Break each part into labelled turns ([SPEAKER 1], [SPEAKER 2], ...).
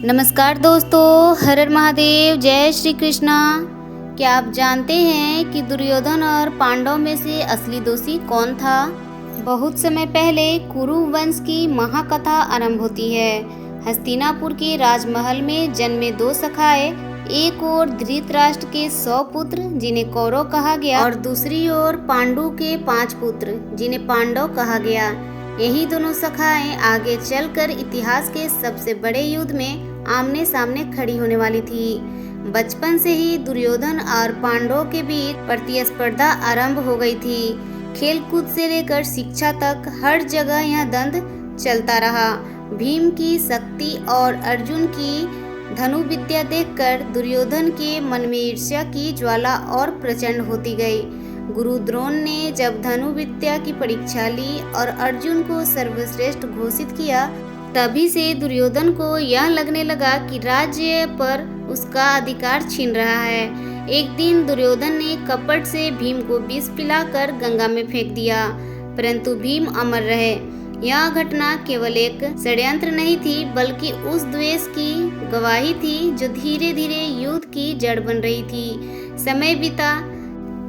[SPEAKER 1] नमस्कार दोस्तों, हर हर महादेव, जय श्री कृष्णा। क्या आप जानते हैं कि दुर्योधन और पांडव में से असली दोषी कौन था? बहुत समय पहले कुरु वंश की महाकथा आरंभ होती है। हस्तिनापुर के राजमहल में जन्मे दो सखाए, एक ओर धृतराष्ट्र के 100 पुत्र जिन्हें कौरव कहा गया और दूसरी ओर पांडु के 5 पुत्र जिन्हें पांडव कहा गया। यही दोनों सखाएं आगे चलकर इतिहास के सबसे बड़े युद्ध में आमने सामने खड़ी होने वाली थी। बचपन से ही दुर्योधन और पांडवों के बीच प्रतिस्पर्धा आरंभ हो गई थी। खेलकूद से लेकर शिक्षा तक हर जगह यह द्वंद्व चलता रहा। भीम की शक्ति और अर्जुन की धनु विद्या देखकर दुर्योधन के मन में ईर्ष्या की ज्वाला और प्रचंड होती गई। गुरु द्रोण ने जब धनु विद्या की परीक्षा ली और अर्जुन को सर्वश्रेष्ठ घोषित किया, तभी से दुर्योधन को यह लगने लगा कि राज्य पर उसका अधिकार छीन रहा है। एक दिन दुर्योधन ने कपट से भीम को विष पिलाकर गंगा में फेंक दिया, परंतु भीम अमर रहे। यह घटना केवल एक षड्यंत्र नहीं थी, बल्कि उस द्वेष की गवाही थी जो धीरे धीरे युद्ध की जड़ बन रही थी। समय बीता,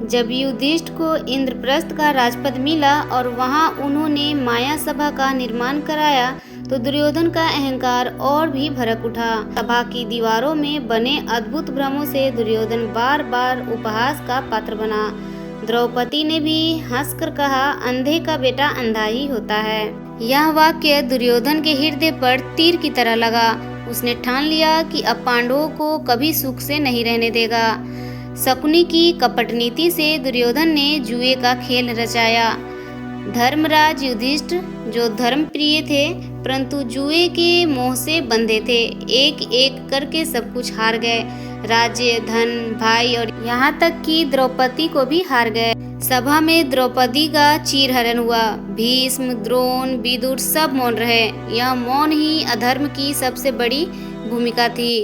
[SPEAKER 1] जब युधिष्ठिर को इंद्रप्रस्थ का राजपद मिला और वहां उन्होंने माया सभा का निर्माण कराया, तो दुर्योधन का अहंकार और भी भड़क उठा। सभा की दीवारों में बने अद्भुत भ्रमों से दुर्योधन बार बार उपहास का पात्र बना। द्रौपदी ने भी हंसकर कहा, अंधे का बेटा अंधा ही होता है। यह वाक्य दुर्योधन के हृदय पर तीर की तरह लगा। उसने ठान लिया कि अब पांडवों को कभी सुख से नहीं रहने देगा। शकुनी की कपट नीति से दुर्योधन ने जुए का खेल रचाया। धर्मराज युधिष्ठिर, जो धर्म प्रिय थे परंतु जुए के मोह से बंधे थे, एक एक करके सब कुछ हार गए। राज्य, धन, भाई और यहाँ तक कि द्रौपदी को भी हार गए। सभा में द्रौपदी का चीरहरण हुआ। भीष्म, द्रोण, विदुर सब मौन रहे। यह मौन ही अधर्म की सबसे बड़ी भूमिका थी।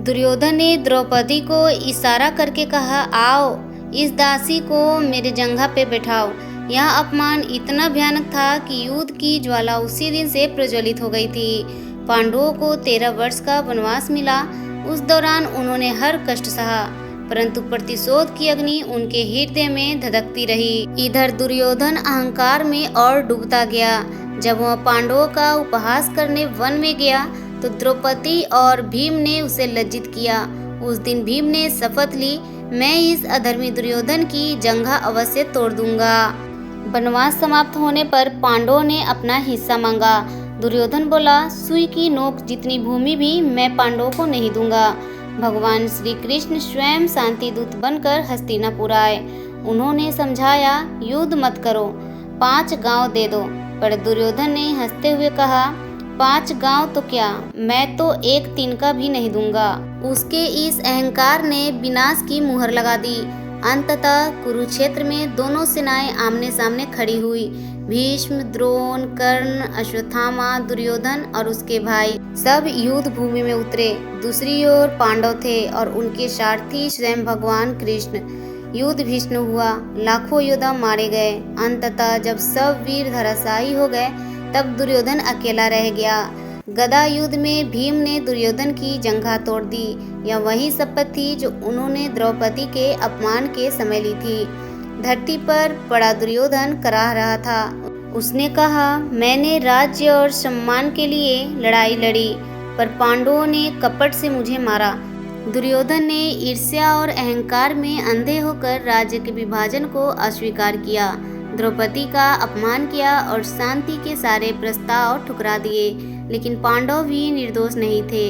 [SPEAKER 1] दुर्योधन ने द्रौपदी को इशारा करके कहा, आओ इस दासी को मेरे जंघा पे बैठाओ। यह अपमान इतना भयानक था कि युद्ध की ज्वाला उसी दिन से प्रज्वलित हो गई थी। पांडवों को 13 वर्ष का वनवास मिला। उस दौरान उन्होंने हर कष्ट सहा, परंतु प्रतिशोध की अग्नि उनके हृदय में धधकती रही। इधर दुर्योधन अहंकार में और डूबता गया। जब वह पांडवों का उपहास करने वन में गया, तो द्रौपदी और भीम ने उसे लज्जित किया। उस दिन भीम ने शपथ ली, मैं इस अधर्मी दुर्योधन की जंघा अवश्य तोड़ दूंगा। वनवास समाप्त होने पर पांडवों ने अपना हिस्सा मांगा। दुर्योधन बोला, सुई की नोक जितनी भूमि भी मैं पांडवों को नहीं दूंगा। भगवान श्री कृष्ण स्वयं शांति दूत बनकर हस्तिनापुर आए। उन्होंने समझाया, युद्ध मत करो, 5 गांव दे दो। पर दुर्योधन ने हंसते हुए कहा, 5 गांव तो क्या, मैं तो एक तिनका भी नहीं दूंगा। उसके इस अहंकार ने विनाश की मुहर लगा दी। अंततः कुरुक्षेत्र में दोनों सेनाएं आमने सामने खड़ी हुई। भीष्म, द्रोण, कर्ण, अश्वत्थामा, दुर्योधन और उसके भाई सब युद्ध भूमि में उतरे। दूसरी ओर पांडव थे और उनके सारथी स्वयं भगवान कृष्ण। युद्ध भीषण हुआ, लाखों योद्धा मारे गए। अंततः जब सब वीर धराशायी हो गए, तब दुर्योधन अकेला रह गया। गदा युद्ध में भीम ने दुर्योधन की जंघा तोड़ दी। यह वही शपथ थी जो उन्होंने द्रौपदी के अपमान के समय ली थी। धरती पर पड़ा दुर्योधन कराह रहा था। उसने कहा, मैंने राज्य और सम्मान के लिए लड़ाई लड़ी, पर पांडवों ने कपट से मुझे मारा। दुर्योधन ने ईर्ष्या और अहंकार में अंधे होकर राज्य के विभाजन को अस्वीकार किया, द्रौपदी का अपमान किया और शांति के सारे प्रस्ताव ठुकरा दिए। लेकिन पांडव भी निर्दोष नहीं थे।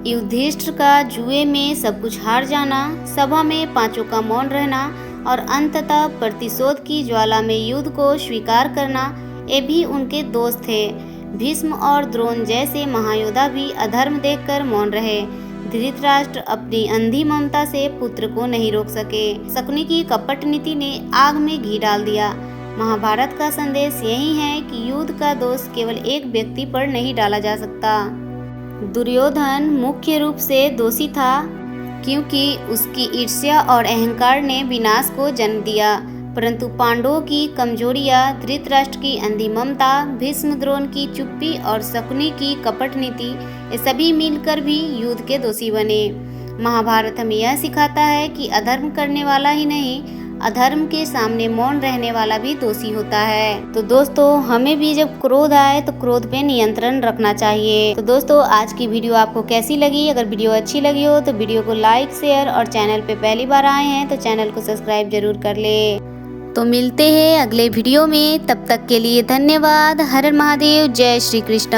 [SPEAKER 1] युधिष्ठिर का जुए में सब कुछ हार जाना, सभा में 5 का मौन रहना और अंततः प्रतिशोध की ज्वाला में युद्ध को स्वीकार करना, ये भी उनके दोष थे। भीष्म और द्रोण जैसे महायोद्धा भी अधर्म देखकर मौन रहे। धृतराष्ट्र अपनी अंधी ममता से पुत्र को नहीं रोक सके। शकुनी की कपट नीति ने आग में घी डाल दिया। महाभारत का संदेश यही है कि युद्ध का दोष केवल एक व्यक्ति पर नहीं डाला जा सकता। दुर्योधन मुख्य रूप से दोषी था क्योंकि उसकी ईर्ष्या और अहंकार ने विनाश को जन्म दिया। परंतु पांडवों की कमजोरियां, धृतराष्ट्र की अंधी ममता, भीष्म द्रोण की चुप्पी और शकुनी की कपट नीति, ये सभी मिलकर भी युद्ध के दोषी बने। महाभारत हमें यह सिखाता है कि अधर्म करने वाला ही नहीं, अधर्म के सामने मौन रहने वाला भी दोषी होता है। तो दोस्तों, हमें भी जब क्रोध आए तो क्रोध पे नियंत्रण रखना चाहिए। तो दोस्तों, आज की वीडियो आपको कैसी लगी? अगर वीडियो अच्छी लगी हो तो वीडियो को लाइक, शेयर और चैनल पे पहली बार आए हैं तो चैनल को सब्सक्राइब जरूर कर ले। तो मिलते हैं अगले वीडियो में, तब तक के लिए धन्यवाद। हर हर महादेव, जय श्री कृष्ण।